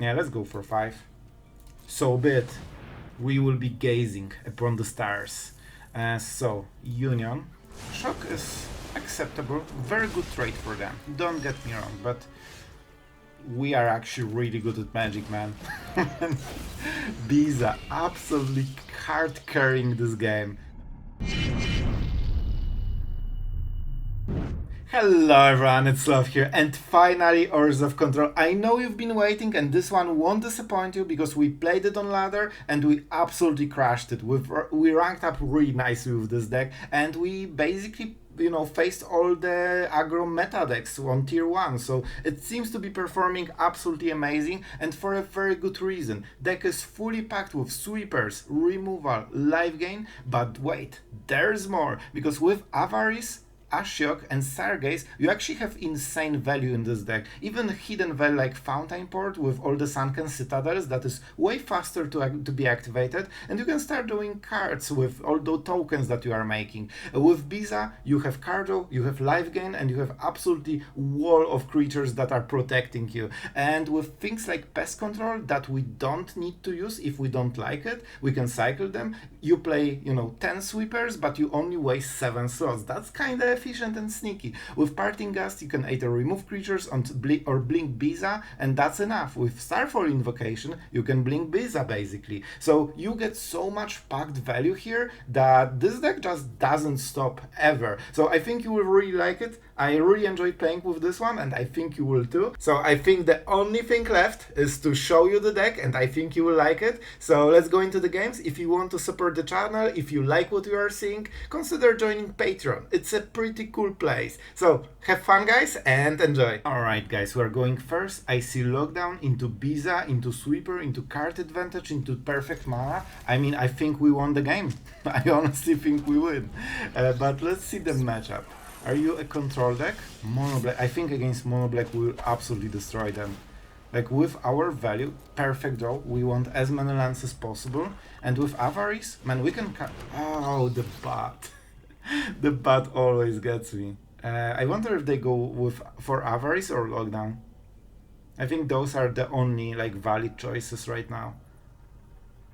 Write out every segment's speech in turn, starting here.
Yeah, let's go for 5. So be it. We will be gazing upon the stars. So, Union. Shock is acceptable. Very good trade for them. Don't get me wrong, but we are actually really good at magic, man. Beza absolutely hard carrying this game. Hello everyone, it's Sloth here, and finally Orzhov Control. I know you've been waiting, and this one won't disappoint you because we played it on ladder and we absolutely crashed it. We ranked up really nicely with this deck, and we basically faced all the aggro meta decks on tier 1, so it seems to be performing absolutely amazing, and for a very good reason. Deck is fully packed with sweepers, removal, life gain, but wait, there's more, because with Avarice, Ashiok and Stargaze, you actually have insane value in this deck. Even hidden value like Fountainport with all the sunken citadels that is way faster to be activated, and you can start doing cards with all the tokens that you are making. With Beza, you have cardo, you have life gain, and you have absolutely wall of creatures that are protecting you. And with things like Pest Control that we don't need to use if we don't like it, we can cycle them. You play, 10 sweepers, but you only waste 7 slots. That's kinda efficient and sneaky. With Parting Gust, you can either remove creatures or blink Beza, and that's enough. With Starfall Invocation, you can blink Beza basically. So you get so much packed value here that this deck just doesn't stop ever. So I think you will really like it. I really enjoyed playing with this one, and I think you will too. So I think the only thing left is to show you the deck, and I think you will like it. So let's go into the games. If you want to support the channel, if you like what you are seeing, consider joining Patreon. It's a pretty cool place. So have fun, guys, and enjoy. Alright guys, we're going first. I see Lockdown into Beza, into Sweeper, into card advantage, into perfect mana. I mean, I think we won the game. I honestly think we win. But let's see the matchup. Are you a control deck? Mono black. I think against mono black we will absolutely destroy them. Like with our value, perfect draw, we want as many lands as possible. And with Avarice, man, we can oh, the bat. The bat always gets me. I wonder if they go for Avarice or Lockdown. I think those are the only valid choices right now.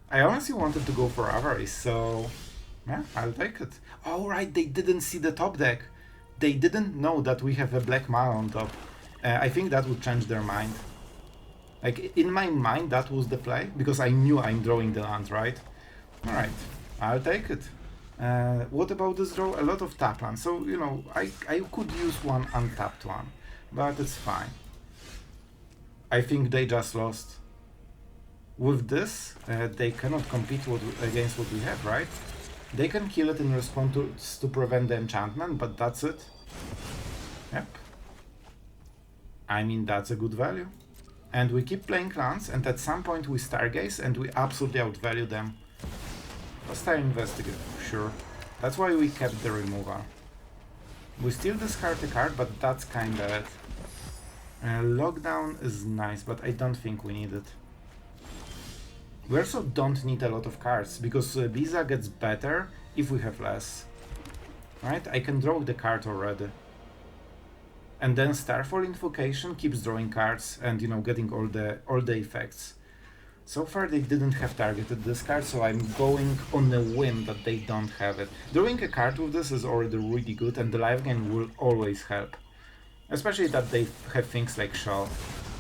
I honestly wanted to go for Avarice, so yeah, I'll take it. Oh right, they didn't see the top deck. They didn't know that we have a black mana on top. I think that would change their mind. Like, in my mind, that was the play, because I knew I'm drawing the land, right? Alright, I'll take it. What about this draw? A lot of tap lands, so, I could use one untapped one, but it's fine. I think they just lost. With this, they cannot compete against what we have, right? They can kill it in response to prevent the enchantment, but that's it. Yep. I mean, that's a good value. And we keep playing clans, and at some point we Stargaze, and we absolutely outvalue them. Hostile Investigate, sure. That's why we kept the removal. We still discard the card, but that's kinda it. Lockdown is nice, but I don't think we need it. We also don't need a lot of cards, because Beza gets better if we have less. Right? I can draw the card already. And then Starfall Invocation keeps drawing cards and, getting all the effects. So far they didn't have targeted this card, so I'm going on a whim that they don't have it. Drawing a card with this is already really good, and the life gain will always help. Especially that they have things like Shaw.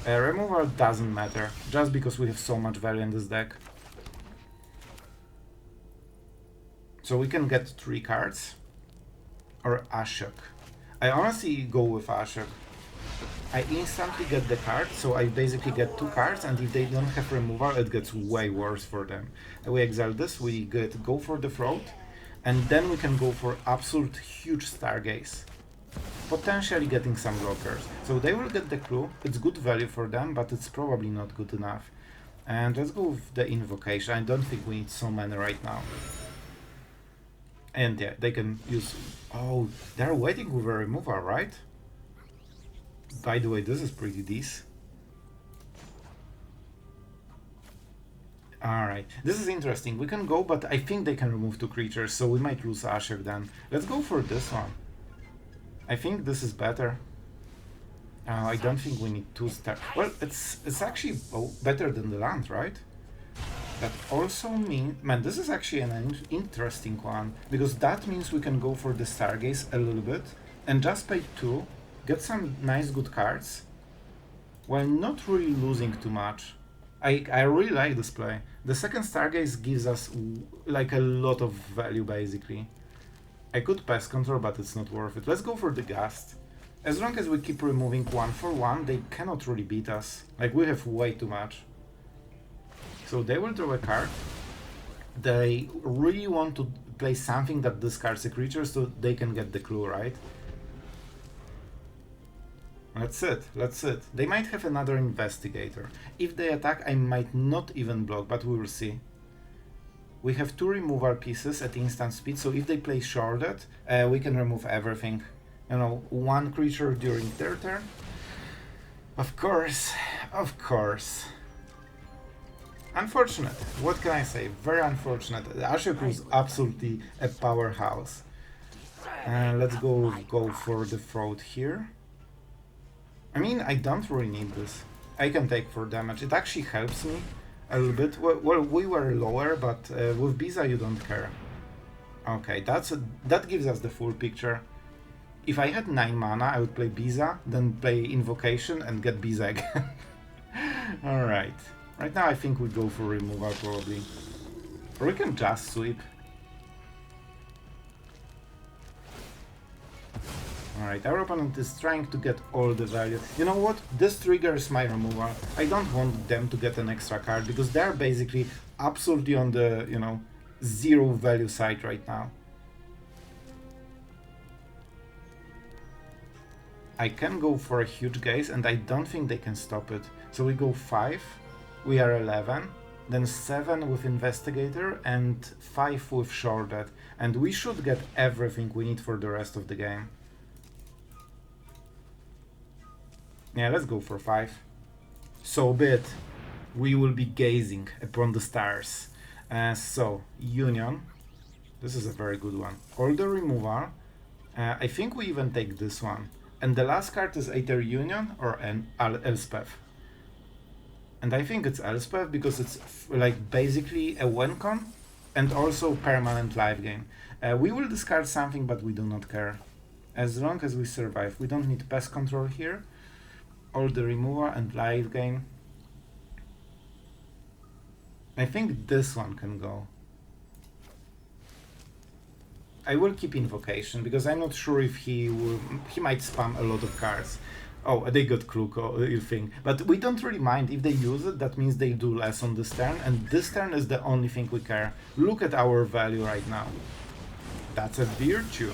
Removal doesn't matter, just because we have so much value in this deck. So we can get 3 cards. Or Ashiok. I honestly go with Ashiok. I instantly get the card, so I basically get 2 cards, and if they don't have removal, it gets way worse for them. We exile this, we go for the float, and then we can go for absolute huge Stargaze. Potentially getting some blockers. So they will get the clue. It's good value for them, but it's probably not good enough. And let's go with the invocation. I don't think we need so many right now. And yeah, they can use... Oh, they're waiting with a removal, right? By the way, this is pretty decent. Alright, this is interesting. We can go, but I think they can remove 2 creatures, so we might lose Ashiok then. Let's go for this one. I think this is better. I don't think we need 2 stars. Well, it's actually better than the land, right? That also means, man, this is actually an interesting one, because that means we can go for the Stargaze a little bit and just pay 2, get some nice good cards, while not really losing too much. I really like this play. The second Stargaze gives us like a lot of value basically. I could Pest Control, but it's not worth it. Let's go for the Gust. As long as we keep removing 1 for 1, they cannot really beat us. Like, we have way too much. So they will draw a card. They really want to play something that discards a creature so they can get the clue, right? That's it, that's it. They might have another Investigator. If they attack, I might not even block, but we will see. We have 2 removal pieces at instant speed, so if they play Shrouded, we can remove everything. You know, 1 creature during their turn. Of course, of course. Unfortunate. What can I say? Very unfortunate. Ashiok was absolutely a powerhouse. Let's go for the Throat here. I mean, I don't really need this. I can take 4 damage. It actually helps me a little bit. Well, we were lower, but with Beza you don't care. Okay, that gives us the full picture. If I had 9 mana, I would play Beza, then play Invocation and get Beza again. Alright. Right now I think we go for removal probably. Or we can just sweep. Alright, our opponent is trying to get all the value. You know what? This triggers my removal. I don't want them to get an extra card because they're basically absolutely on the, you know, 0 value side right now. I can go for a huge gaze and I don't think they can stop it. So we go 5, we are 11, then 7 with Investigator and 5 with Shrouded. And we should get everything we need for the rest of the game. Yeah, let's go for 5. So be it. We will be gazing upon the stars. So, Union. This is a very good one. Order Removal. I think we even take this one. And the last card is either Union or an Elspeth. And I think it's Elspeth because it's like basically a win-con and also permanent life gain. We will discard something, but we do not care. As long as we survive. We don't need Pest Control here. All the removal and life gain. I think this one can go. I will keep Invocation because I'm not sure if he might spam a lot of cards. Oh, they got Kruko, you think. But we don't really mind. If they use it, that means they do less on this turn, and this turn is the only thing we care. Look at our value right now. That's a Virtue.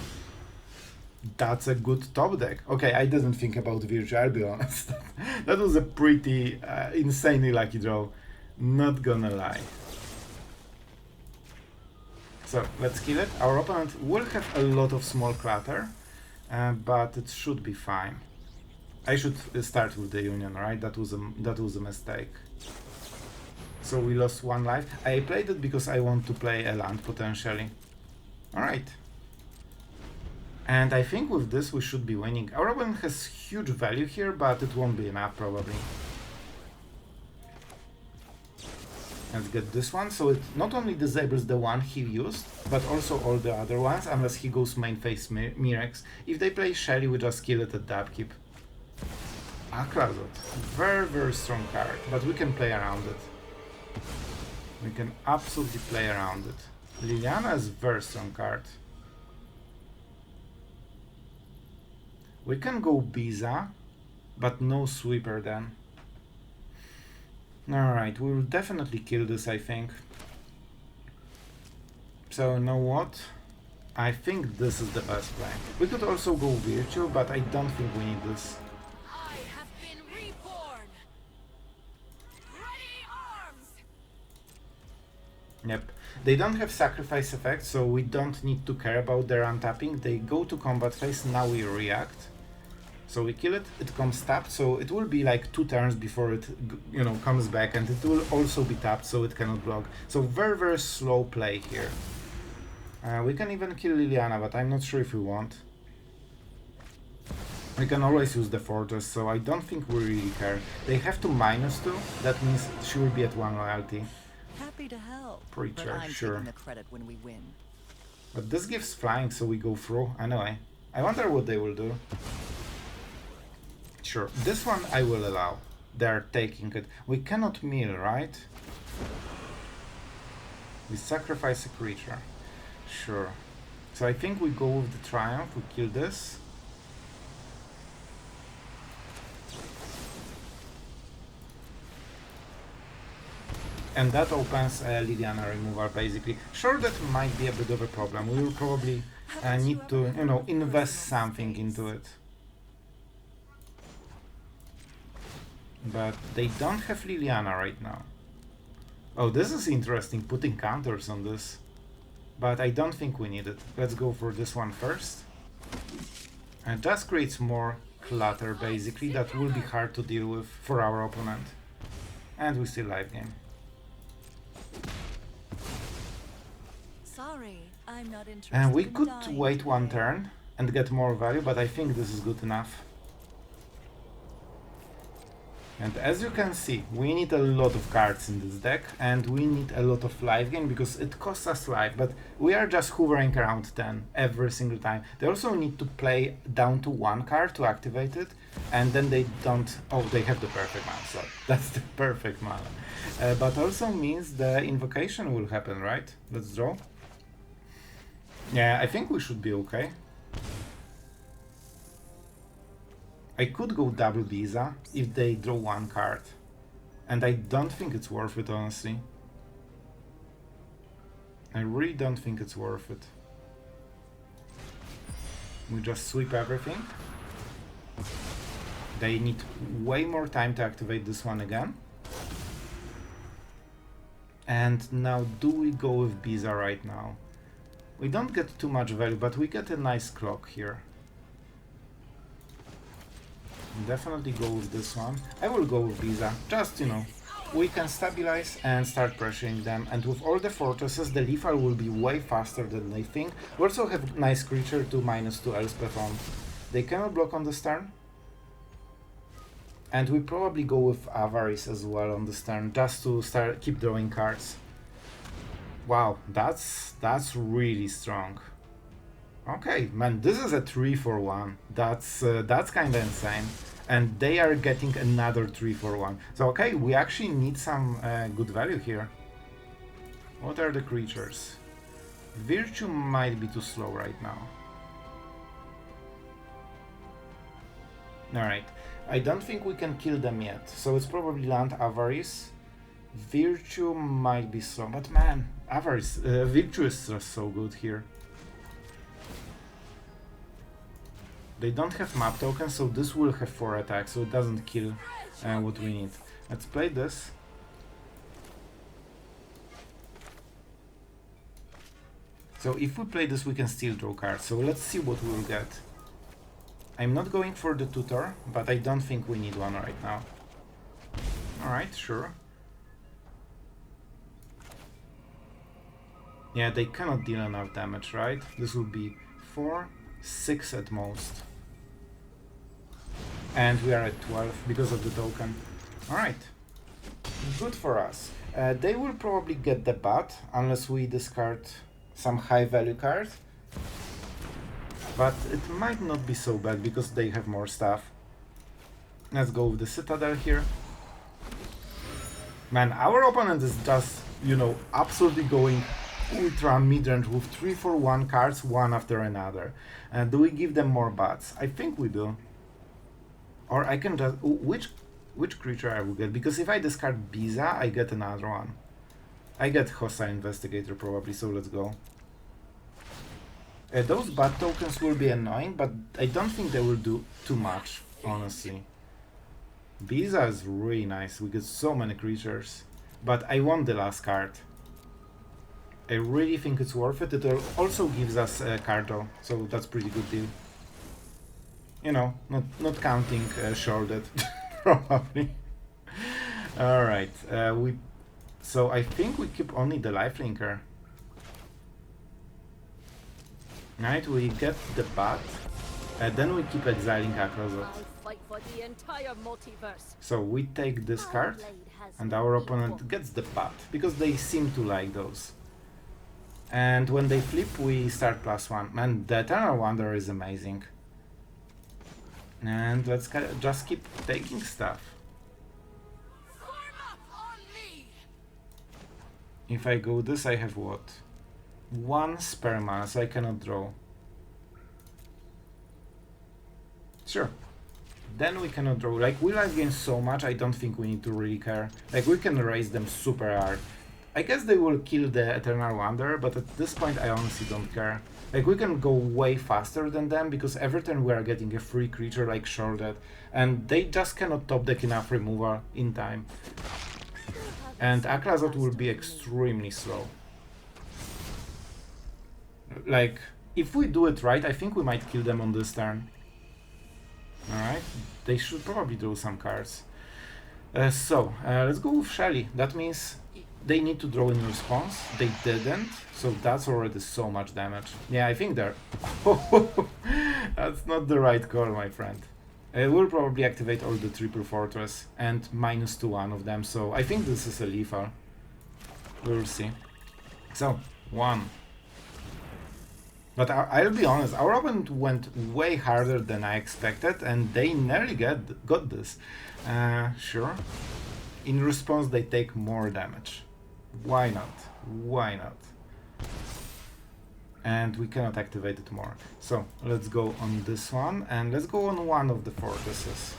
That's a good top deck. Okay, I didn't think about Virtue, I'll be honest. That was a pretty insanely lucky draw. Not gonna lie. So, let's kill it. Our opponent will have a lot of small clutter, but it should be fine. I should start with the Union, right? That was a mistake. So we lost 1 life. I played it because I want to play a land potentially. Alright. And I think with this we should be winning. Our opponent has huge value here, but it won't be enough probably. Let's get this one, so it not only disables the one he used, but also all the other ones, unless he goes main phase Mirex. If they play Shelly, we just kill it at the upkeep. Akrazot, very, very strong card, but we can play around it. We can absolutely play around it. Liliana is a very strong card. We can go Beza, but no Sweeper then. Alright, we will definitely kill this, I think. So, you know what? I think this is the best play. We could also go Virtue, but I don't think we need this. I have been reborn. Ready arms. Yep. They don't have sacrifice effect, so we don't need to care about their untapping. They go to combat phase, now we react. So we kill it, it comes tapped, so it will be like 2 turns before it, you know, comes back, and it will also be tapped, so it cannot block. So very, very slow play here. We can even kill Liliana, but I'm not sure if we want. We can always use the fortress, so I don't think we really care. They have to -2, that means she will be at 1 loyalty. Happy to help. Preacher, but I'm sure. taking the credit when we win. But this gives flying, so we go through. Anyway, I wonder what they will do. Sure, this one I will allow. They're taking it. We cannot mill, right? We sacrifice a creature. Sure. So I think we go with the Triumph, we kill this. And that opens Liliana removal, basically. Sure, that might be a bit of a problem. We will probably need to, you know, invest something into it. But they don't have Liliana right now. Oh, this is interesting, putting counters on this. But I don't think we need it. Let's go for this one first. And just creates more clutter, basically, that will be hard to deal with for our opponent. And we still live game. Sorry, I'm not interested. And we in could dying wait one today. turn and get more value, but I think this is good enough. And as you can see, we need a lot of cards in this deck, and we need a lot of life gain because it costs us life, but we are just hovering around 10 every single time. They also need to play down to 1 card to activate it, and then they don't... Oh, they have the perfect mana, so that's the perfect mana. But also means the invocation will happen, right? Let's draw. Yeah, I think we should be okay. I could go double Beza if they draw 1 card. And I don't think it's worth it, honestly. I really don't think it's worth it. We just sweep everything. They need way more time to activate this one again. And now, do we go with Beza right now? We don't get too much value, but we get a nice clock here. Definitely go with this one. I will go with Beza. Just, you know, we can stabilize and start pressuring them. And with all the fortresses, the lethal will be way faster than they think. We also have nice creature to -2 Elspeth on. They cannot block on this turn. And we probably go with Avarice as well on this turn, just to keep drawing cards. Wow, that's really strong. Okay, man, this is a 3-for-1. That's kind of insane. And they are getting another 3-for-1. So okay, we actually need some good value here. What are the creatures? Virtue might be too slow right now. Alright, I don't think we can kill them yet. So it's probably land Avarice. Virtue might be slow, but man, Avarice, Virtue is just so good here. They don't have map tokens, so this will have 4 attacks, so it doesn't kill what we need. Let's play this. So if we play this, we can still draw cards, so let's see what we will get. I'm not going for the tutor, but I don't think we need one right now. Alright, sure. Yeah, they cannot deal enough damage, right? This will be 4, 6 at most. And we are at 12 because of the token. Alright. Good for us. They will probably get the bat unless we discard some high value card. But it might not be so bad because they have more stuff. Let's go with the Citadel here. Man, our opponent is just, you know, absolutely going ultra mid-range with 3-for-1 cards, one after another. Do we give them more bats? I think we do. Or I can just... Which creature I will get? Because if I discard Beza, I get another one. I get Hostile Investigator probably, so let's go. Those bat tokens will be annoying, but I don't think they will do too much, honestly. Beza is really nice, we get so many creatures. But I want the last card. I really think it's worth it. It also gives us a card though, so that's pretty good deal. You know, not counting shorted, probably. Alright, so I think we keep only the lifelinker. Right, we get the bat. Then we keep exiling Akrozot. I fight for the entire multiverse. So we take this Our card, blade has and our been opponent reformed. gets the pot, because they seem to like those. And when they flip, we start +1. Man, the Eternal Wonder is amazing. And let's just keep taking stuff. Form up on me. If I go this, I have what? 1 spare mana, so I cannot draw. Sure. Then we cannot draw. Like, we life gain so much, I don't think we need to really care. Like, we can raise them super hard. I guess they will kill the Eternal Wonder, but at this point I honestly don't care. Like, we can go way faster than them, because every turn we are getting a free creature like Shorted, and they just cannot top deck enough removal in time. And Akrozot will be extremely slow. Like, if we do it right, I think we might kill them on this turn. Alright, they should probably draw some cards. Let's go with Shelly. That means they need to draw in response. They didn't, so that's already so much damage. Yeah, I think they're... That's not the right call, my friend. We'll probably activate all the triple fortress and -2 one of them, so I think this is a lethal. We'll see. So, 1. But I'll be honest, our opponent went way harder than I expected, and they nearly got this. Sure. In response, they take more damage. Why not? Why not? And we cannot activate it more. So let's go on this one, and let's go on one of the fortresses.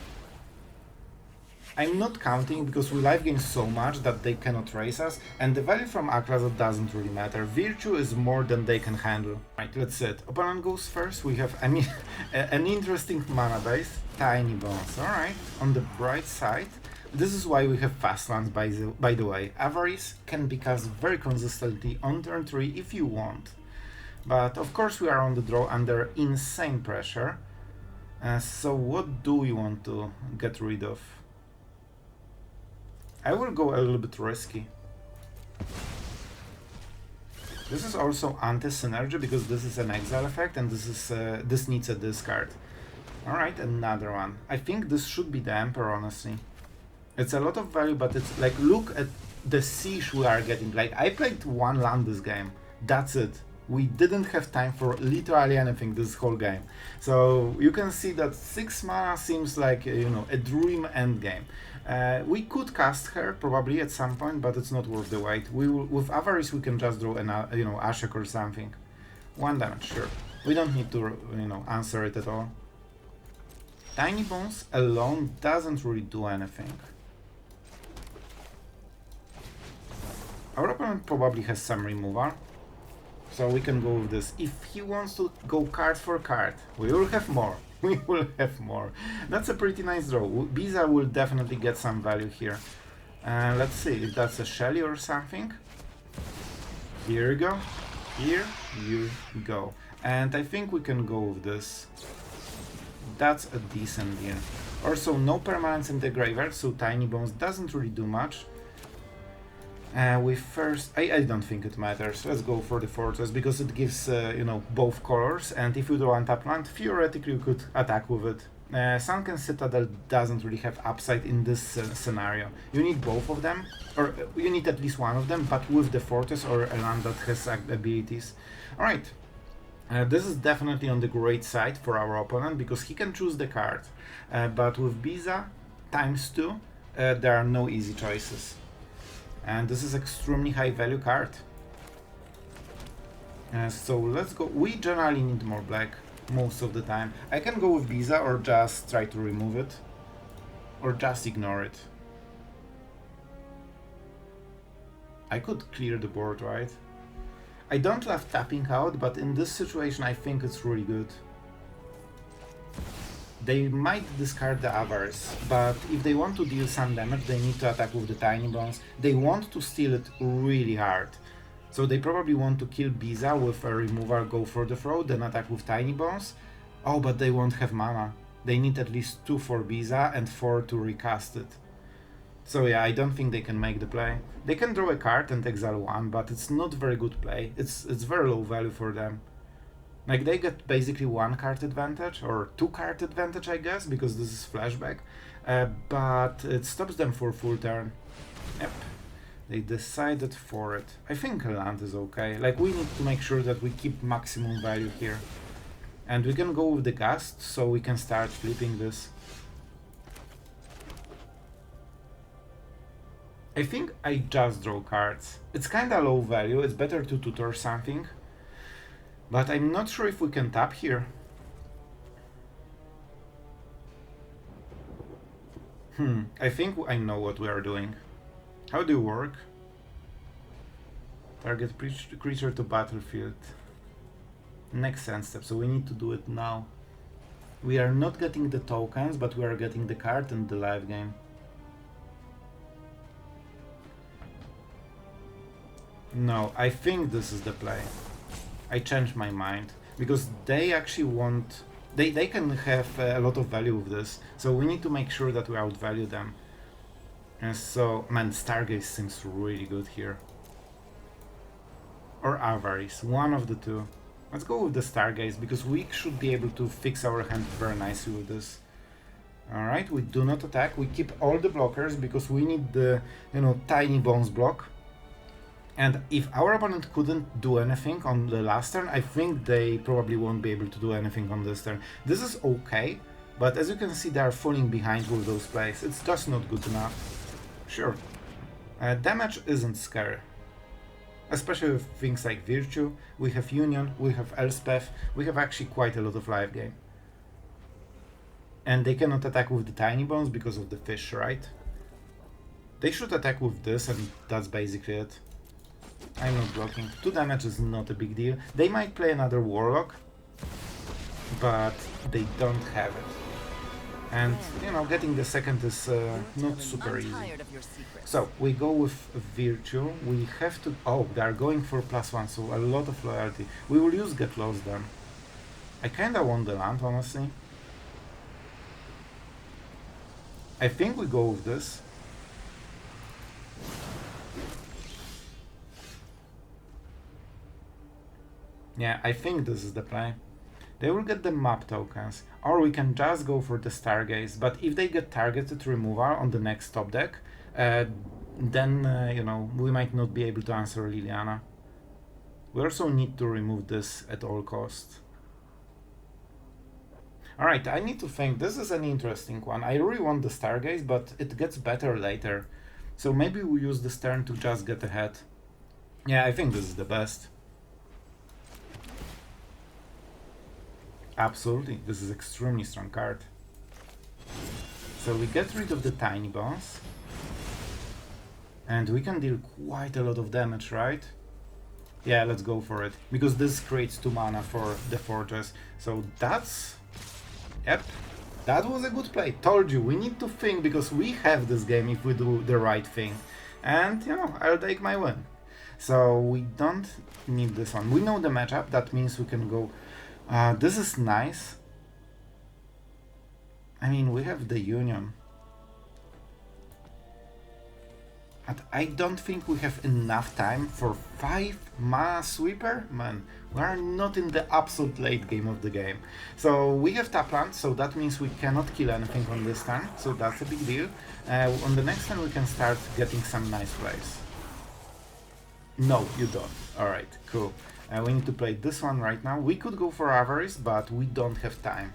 I'm not counting because we life gain so much that they cannot race us, and the value from Akrozot doesn't really matter. Virtue is more than they can handle. Right, let's see it. Opponent goes first. We have an interesting mana base. Tiny bones. Alright, on the bright side. This is why we have fast lands, by the way. Avarice can be cast very consistently on turn 3 if you want. But of course we are on the draw under insane pressure. So what do we want to get rid of? I will go a little bit risky. This is also anti-synergy because this is an exile effect, and this needs a discard. Alright, another one. I think this should be the Emperor, honestly. It's a lot of value, but it's like, look at the siege we are getting. Like, I played 1 land this game. That's it. We didn't have time for literally anything this whole game. So you can see that 6 mana seems like, you know, a dream end game. We could cast her probably at some point, but it's not worth the wait. With Avarice we can just draw an, you know, Ashiok or something. 1 damage, sure. We don't need to, you know, answer it at all. Tiny Bones alone doesn't really do anything. Our opponent probably has some removal, so we can go with this. If he wants to go card for card, we will have more. We will have more. That's a pretty nice draw. Beza will definitely get some value here. Let's see if that's a Shelly or something. Here you go. Here you go. And I think we can go with this. That's a decent deal. Also, no permanents in the graveyard, so Tiny Bones doesn't really do much. I don't think it matters. Let's go for the fortress because it gives, you know, both colors, and if you draw untap land, theoretically you could attack with it. Sunken Citadel doesn't really have upside in this scenario. You need both of them, or you need at least one of them, but with the fortress or a land that has abilities. Alright, this is definitely on the great side for our opponent because he can choose the card, but with Beza ×2, there are no easy choices. And this is extremely high value card. So let's go. We generally need more black most of the time. I can go with Beza or just try to remove it. Or just ignore it. I could clear the board, right? I don't love tapping out, but in this situation I think it's really good. They might discard the Avarice, but if they want to deal some damage, they need to attack with the Tiny Bones. They want to steal it really hard. So they probably want to kill Beza with a removal, go for the throw, then attack with Tiny Bones. Oh, but they won't have mana. They need at least 2 for Beza and 4 to recast it. So yeah, I don't think they can make the play. They can draw a card and exile 1, but it's not very good play. It's very low value for them. Like, they get basically 1 card advantage, or 2 card advantage, I guess, because this is flashback. But it stops them for full turn. Yep. They decided for it. I think land is okay. Like, we need to make sure that we keep maximum value here. And we can go with the Gust, so we can start flipping this. I think I just draw cards. It's kinda low value, it's better to tutor something. But I'm not sure if we can tap here. I think I know what we are doing. How do you work? Target creature to battlefield. Next end step, so we need to do it now. We are not getting the tokens, but we are getting the card and the life gain. No, I think this is the play. I changed my mind, because they actually want... They can have a lot of value with this, so we need to make sure that we outvalue them. And so, man, Stargaze seems really good here. Or Avarice, one of the two. Let's go with the Stargaze, because we should be able to fix our hand very nicely with this. Alright, we do not attack, we keep all the blockers, because we need the, tiny bones block. And if our opponent couldn't do anything on the last turn, I think they probably won't be able to do anything on this turn. This is okay, but as you can see, they are falling behind with those plays. It's just not good enough. Sure. Damage isn't scary. Especially with things like Virtue, we have Union, we have Elspeth, we have actually quite a lot of life gain. And they cannot attack with the tiny bones because of the fish, right? They should attack with this, and that's basically it. I'm not blocking. 2 damage is not a big deal. They might play another Warlock, but they don't have it. And, getting the second is not super easy. So, we go with Virtue. We have to... Oh, they are going for +1, so a lot of loyalty. We will use Get Lost then. I kinda want the land, honestly. I think we go with this. Yeah, I think this is the play. They will get the map tokens, or we can just go for the Stargaze, but if they get targeted removal on the next top deck, then, we might not be able to answer Liliana. We also need to remove this at all costs. Alright, I need to think, this is an interesting one. I really want the Stargaze, but it gets better later. So maybe we use this turn to just get ahead. Yeah, I think this is the best. Absolutely, this is extremely strong card. So we get rid of the tiny bones. And we can deal quite a lot of damage, right? Yeah, let's go for it. Because this creates 2 mana for the fortress. So that's... Yep, that was a good play. Told you, we need to think, because we have this game if we do the right thing. And, I'll take my win. So we don't need this one. We know the matchup, that means we can go... this is nice. I mean, we have the Union. But I don't think we have enough time for 5 mana sweeper. Man, we are not in the absolute late game of the game. So we have tap land, so that means we cannot kill anything on this turn. So that's a big deal. On the next turn we can start getting some nice plays. No, you don't. Alright, cool. We need to play this one right now. We could go for Avarice, but we don't have time.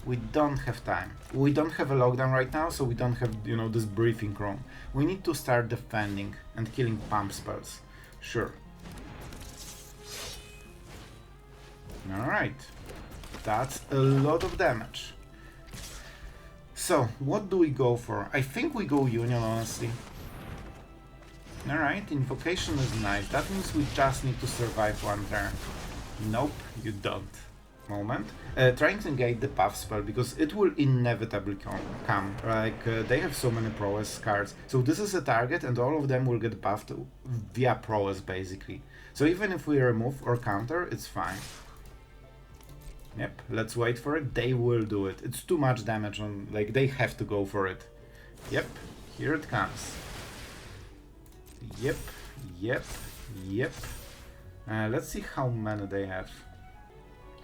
We don't have time. We don't have a lockdown right now, so we don't have, this briefing room. We need to start defending and killing pump spells. Sure. Alright. That's a lot of damage. So, what do we go for? I think we go Union, honestly. Alright, Invocation is nice. That means we just need to survive 1 turn. Nope, you don't. Moment. Trying to negate the buff spell, because it will inevitably come. Like, they have so many prowess cards. So this is a target, and all of them will get buffed via prowess, basically. So even if we remove or counter, it's fine. Yep, let's wait for it. They will do it. It's too much damage on... Like, they have to go for it. Yep, here it comes. Yep, yep, yep. Let's see how many they have.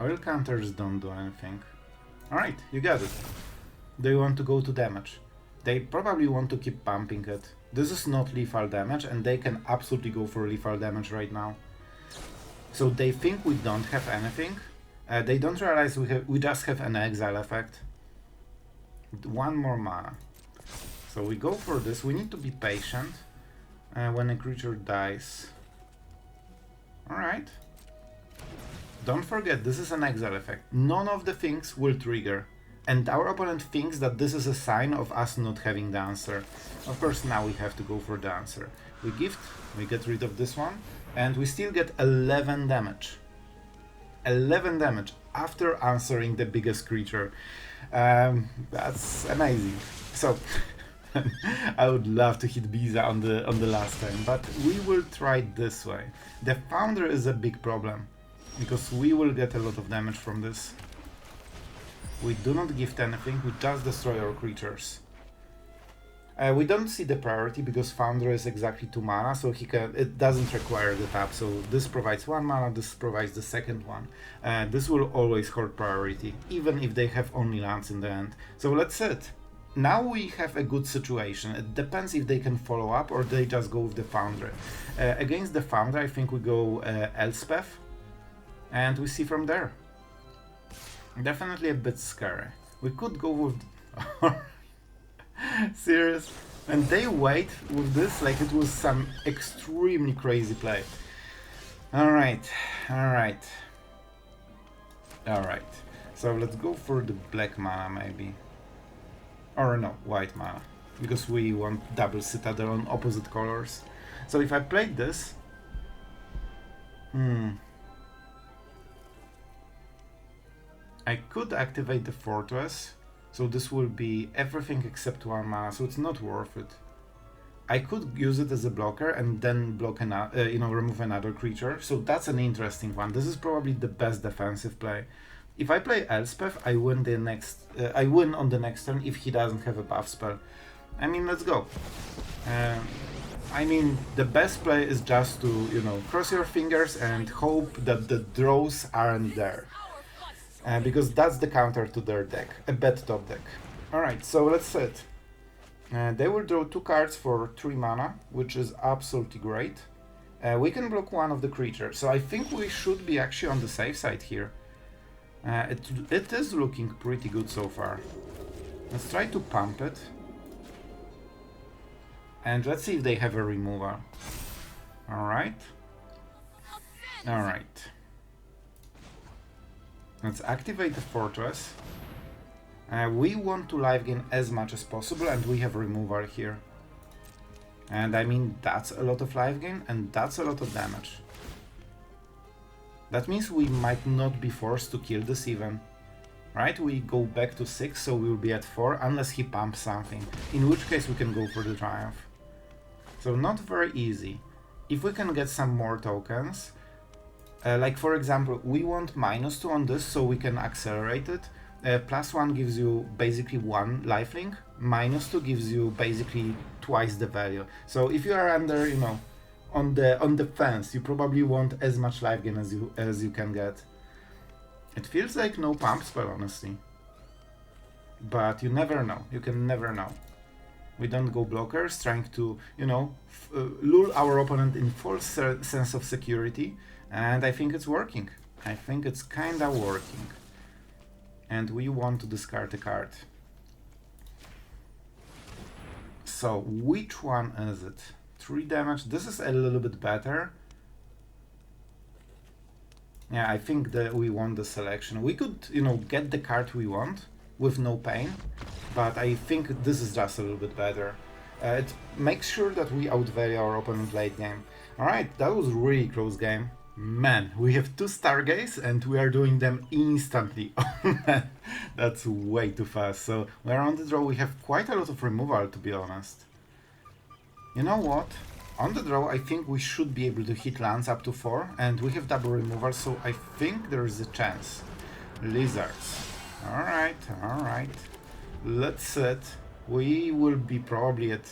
Oil counters don't do anything. Alright, you got it. They want to go to damage. They probably want to keep pumping it. This is not lethal damage, and they can absolutely go for lethal damage right now. So they think we don't have anything. They don't realize we just have an exile effect. One more mana. So we go for this. We need to be patient when a creature dies. Alright. Don't forget, this is an exile effect. None of the things will trigger. And our opponent thinks that this is a sign of us not having the answer. Of course, now we have to go for the answer. We gift, we get rid of this one, and we still get 11 damage. 11 damage after answering the biggest creature. That's amazing. So, I would love to hit Beza on the last turn, but we will try it this way. The Founder is a big problem, because we will get a lot of damage from this. We do not gift anything, we just destroy our creatures. We don't see the priority because Founder is exactly 2 mana, so it doesn't require the tap. So this provides 1 mana, this provides the second one. This will always hold priority, even if they have only lands in the end. So let's sit. Now we have a good situation. It depends if they can follow up or they just go with the Founder. Against the Founder, I think we go Elspeth, and we see from there. Definitely a bit scary. We could go with... Serious? And they wait with this like it was some extremely crazy play. Alright, alright. Alright. So let's go for the black mana maybe. Or no, white mana. Because we want double Citadel on opposite colors. So if I played this... I could activate the Fortress, so this will be everything except 1 mana, so it's not worth it. I could use it as a blocker and then block remove another creature, so that's an interesting one. This is probably the best defensive play. If I play Elspeth, I win I win on the next turn if he doesn't have a buff spell. I mean, let's go. I mean, the best play is just to, cross your fingers and hope that the draws aren't there. Because that's the counter to their deck, a bad top deck. Alright, so let's sit. They will draw 2 cards for 3 mana, which is absolutely great. We can block one of the creatures, so I think we should be actually on the safe side here. It is looking pretty good so far. Let's try to pump it. And let's see if they have a removal. Alright. Alright. Let's activate the Fortress. We want to life gain as much as possible, and we have removal here. And I mean, that's a lot of life gain, and that's a lot of damage. That means we might not be forced to kill this even. Right? We go back to 6, so we'll be at 4, unless he pumps something. In which case we can go for the Triumph. So not very easy. If we can get some more tokens... like for example, we want -2 on this so we can accelerate it. +1 gives you basically 1 lifelink, -2 gives you basically twice the value. So if you are under, on the fence, you probably want as much life gain as you can get. It feels like no pump spell, honestly. But you never know. You can never know. We don't go blockers, trying to, lure our opponent in false sense of security. And I think it's working. I think it's kinda working. And we want to discard a card. So, which one is it? 3 damage. This is a little bit better. Yeah, I think that we want the selection. We could, get the card we want with no pain. But I think this is just a little bit better. It makes sure that we outvalue our opponent late game. Alright, that was really close game. Man, we have 2 Stargaze and we are doing them instantly. That's way too fast. So we're on the draw. We have quite a lot of removal, to be honest. You know what? On the draw, I think we should be able to hit lands up to 4, and we have double removal, so I think there is a chance. Lizards. Alright, alright. Let's set. We will be probably at,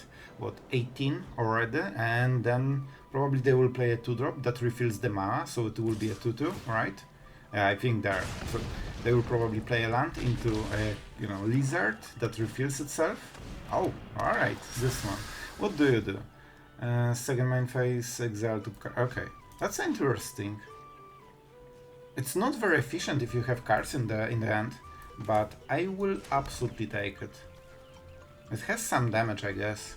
18 already, and then probably they will play a 2-drop that refills the mana, so it will be a 2-2, right? I think so they will probably play a land into a, you know, lizard that refills itself. Oh, alright, this one. What do you do? Second main phase, exile to... Okay, that's interesting. It's not very efficient if you have cards in the end, but I will absolutely take it. It has some damage, I guess.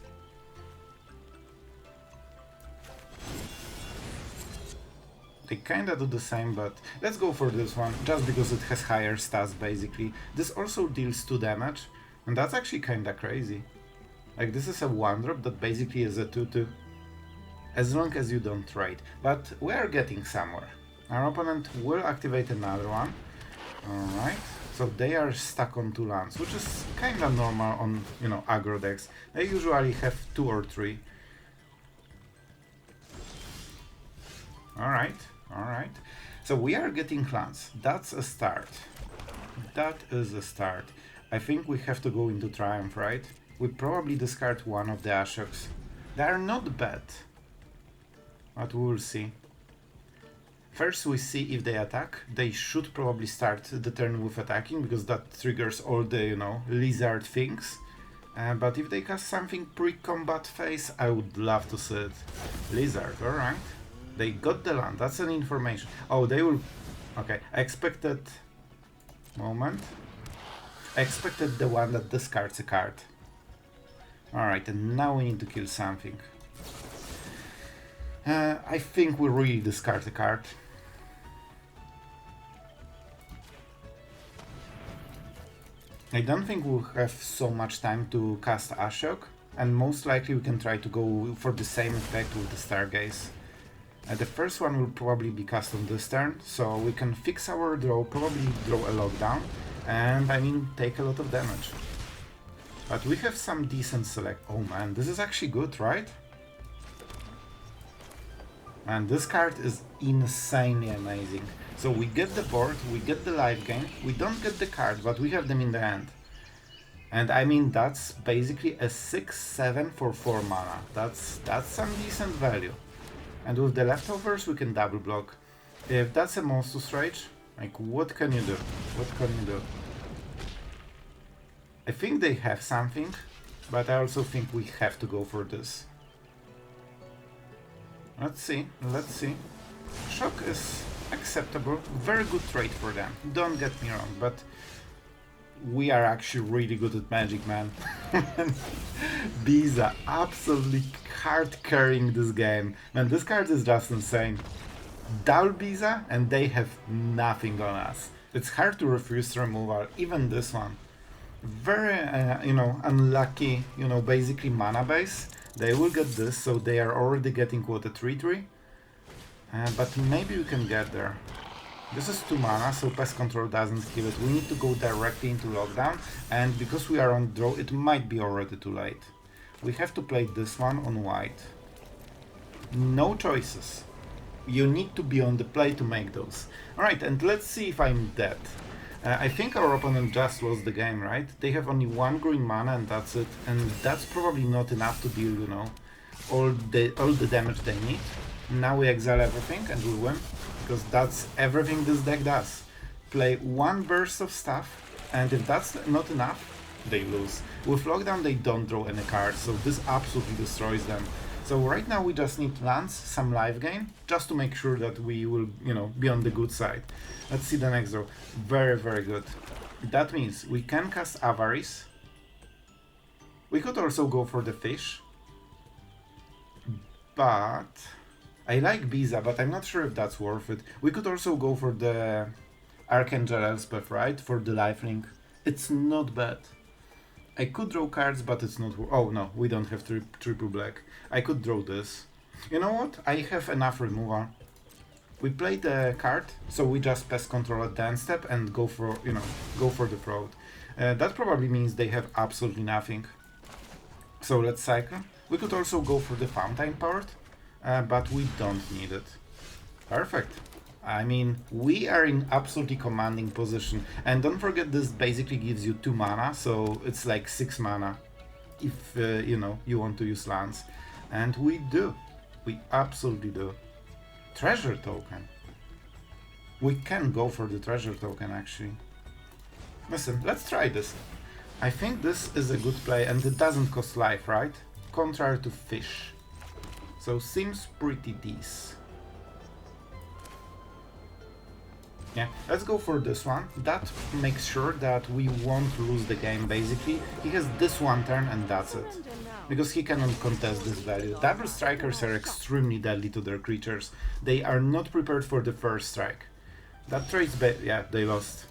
They kinda do the same, but let's go for this one, just because it has higher stats, basically. This also deals 2 damage, and that's actually kinda crazy. Like, this is a 1-drop that basically is a 2-2. As long as you don't trade. But we are getting somewhere. Our opponent will activate another one. Alright. So they are stuck on 2 lands, which is kinda normal on, you know, aggro decks. They usually have 2 or 3. Alright. Alright, so we are getting lands. That's a start. That is a start. I think we have to go into Triumph, right? We probably discard one of the Ashioks. They are not bad, but we will see. First we see if they attack. They should probably start the turn with attacking, because that triggers all the, you know, lizard things. But if they cast something pre-combat phase, I would love to see it. Lizard, alright. They got the land, that's an information. Oh, they will... Okay, I expected... Moment. I expected the one that discards a card. Alright, and now we need to kill something. I think we really discard a card. I don't think we'll have so much time to cast Ashiok, and most likely we can try to go for the same effect with the Stargaze. The first one will probably be cast on this turn, so we can fix our draw, probably draw a lockdown, and I mean take a lot of damage. But we have some decent select. Oh man, this is actually good, right? Man, this card is insanely amazing. So we get the board, we get the life gain, we don't get the card, but we have them in the hand. And I mean, that's basically a 6-7 for 4 mana. That's some decent value. And with the leftovers we can double block. If that's a Monstrous Rage, like what can you do? What can you do? I think they have something, but I also think we have to go for this. Let's see, let's see. Shock is acceptable, very good trade for them, don't get me wrong, but we are actually really good at Magic, man. Beza absolutely hard carrying this game. Man, this card is just insane. Double Beza and they have nothing on us. It's hard to refuse removal, even this one. Very, you know, unlucky, you know, basically mana base. They will get this, so they are already getting what, a 3-3? But maybe we can get there. This is 2 mana, so Pest Control doesn't kill it. We need to go directly into lockdown, and because we are on draw, it might be already too late. We have to play this one on white. No choices. You need to be on the play to make those. Alright, and let's see if I'm dead. I think our opponent just lost the game, right? They have only 1 green mana and that's it. And that's probably not enough to deal, you know, all the damage they need. Now we exile everything and we win. Because that's everything this deck does. Play 1 burst of stuff, and if that's not enough, they lose. With lockdown they don't draw any cards, so this absolutely destroys them. So right now we just need lands, some life gain, just to make sure that we will, you know, be on the good side. Let's see the next draw. Very, very good. That means we can cast Avarice. We could also go for the fish. But I like Beza, but I'm not sure if that's worth it. We could also go for the Archangel Elspeth, right? For the lifelink. It's not bad. I could draw cards, but it's not... Oh no, we don't have triple black. I could draw this. You know what? I have enough removal. We play the card, so we just Pest Control at the end step and go for, you know, go for the fraud. That probably means they have absolutely nothing. So let's cycle. We could also go for the Fountainport, but we don't need it. Perfect. I mean, we are in absolutely commanding position. And don't forget, this basically gives you 2 mana, so it's like 6 mana if, you know, you want to use lands. And we do. We absolutely do. Treasure token. We can go for the treasure token actually. Listen, let's try this. I think this is a good play and it doesn't cost life, right? Contrary to fish. So seems pretty decent. Yeah, let's go for this one. That makes sure that we won't lose the game basically. He has this one turn and that's it. Because he cannot contest this value. Double strikers are extremely deadly to their creatures. They are not prepared for the first strike. That trade's yeah, they lost.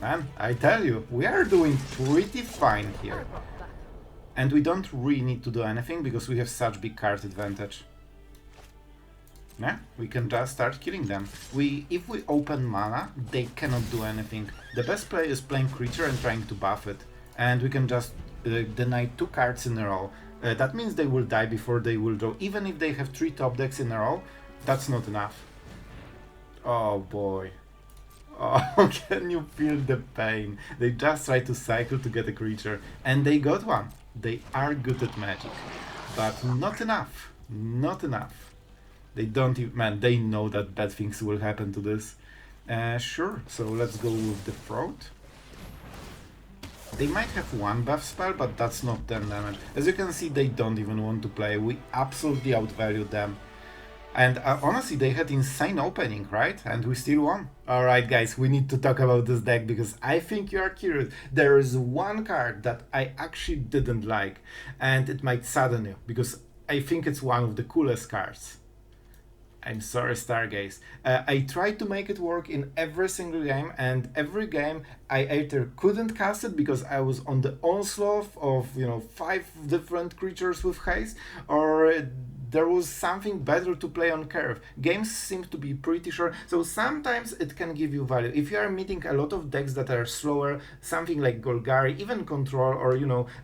Man, I tell you, we are doing pretty fine here. And we don't really need to do anything because we have such big card advantage. Yeah, we can just start killing them. If we open mana, they cannot do anything. The best play is playing creature and trying to buff it. And we can just deny 2 cards in a row. That means they will die before they will draw. Even if they have 3 top decks in a row, that's not enough. Oh boy. Oh, can you feel the pain? They just try to cycle to get a creature. And they got one. They are good at magic. But not enough. Not enough. They don't even, man, they know that bad things will happen to this. Sure, so let's go with the throat. They might have 1 buff spell, but that's not 10 damage. As you can see, they don't even want to play. We absolutely outvalued them. And honestly, they had insane opening, right? And we still won. Alright guys, we need to talk about this deck because I think you are curious. There is one card that I actually didn't like. And it might sadden you, because I think it's one of the coolest cards. I'm sorry, Stargaze. I tried to make it work in every single game, and every game I either couldn't cast it because I was on the onslaught of, 5 different creatures with haste, or there was something better to play on curve. Games seem to be pretty short, so sometimes it can give you value. If you are meeting a lot of decks that are slower, something like Golgari, even Control, or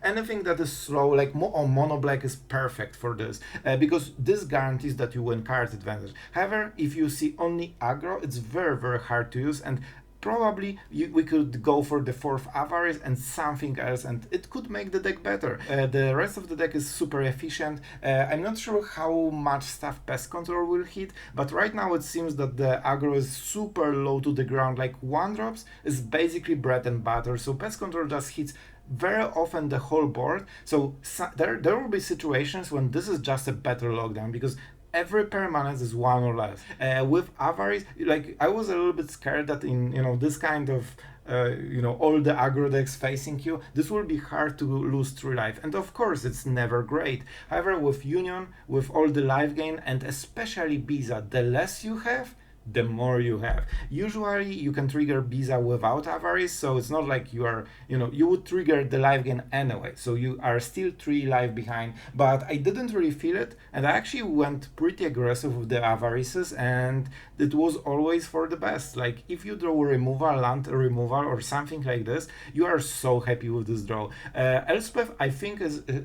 anything that is slow, like Mono Black is perfect for this, because this guarantees that you win card advantage. However, if you see only aggro, it's very, very hard to use, and probably we could go for the 4th Avarice and something else, and it could make the deck better. The rest of the deck is super efficient. I'm not sure how much stuff Pest Control will hit, but right now it seems that the aggro is super low to the ground, like 1-drops is basically bread and butter, so Pest Control just hits very often the whole board, so there will be situations when this is just a better lockdown, because every permanence is 1 or less. With Avarice, like, I was a little bit scared that in this kind of all the aggro decks facing you, this will be hard to lose 3 life, and of course it's never great. However, with Union, with all the life gain, and especially Beza, the less you have, the more you have. Usually you can trigger Beza without Avarice, so it's not like you are, you would trigger the life gain anyway, so you are still 3 life behind, but I didn't really feel it, and I actually went pretty aggressive with the Avarices, and it was always for the best. Like, if you draw a removal, land removal, or something like this, you are so happy with this draw. Elspeth, I think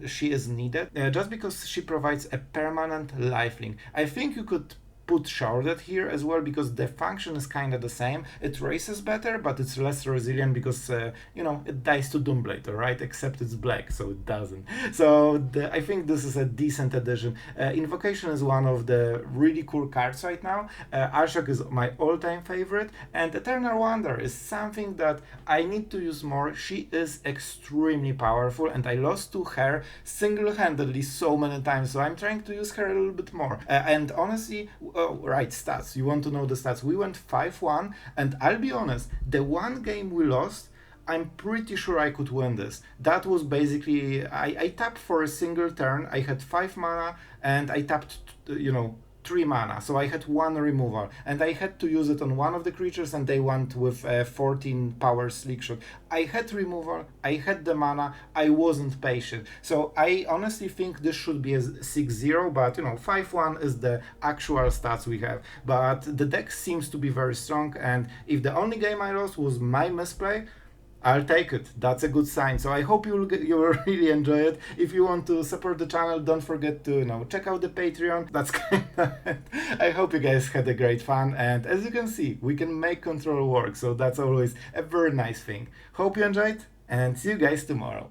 she is needed, just because she provides a permanent lifelink. I think you could put sharded here as well, because the function is kind of the same. It races better, but it's less resilient because it dies to Doomblade, right? Except it's black, so it doesn't. So I think this is a decent addition. Invocation is one of the really cool cards right now. Ashiok is my all-time favorite, and Eternal Wonder is something that I need to use more. She is extremely powerful, and I lost to her single-handedly so many times, so I'm trying to use her a little bit more. And honestly, oh, right, stats. You want to know the stats. We went 5-1, and I'll be honest, the one game we lost, I'm pretty sure I could win this. That was basically, I tapped for a single turn, I had 5 mana, and I tapped, 3 mana, so I had 1 removal, and I had to use it on one of the creatures, and they went with 14 power slick shot. I had removal, I had the mana, I wasn't patient, so I honestly think this should be a 6-0, but 5-1 is the actual stats we have. But the deck seems to be very strong, and if the only game I lost was my misplay, I'll take it. That's a good sign. So I hope you'll really enjoy it. If you want to support the channel, don't forget to check out the Patreon. That's kind of it. I hope you guys had a great fun, and as you can see, we can make Control work, so that's always a very nice thing. Hope you enjoyed, and see you guys tomorrow.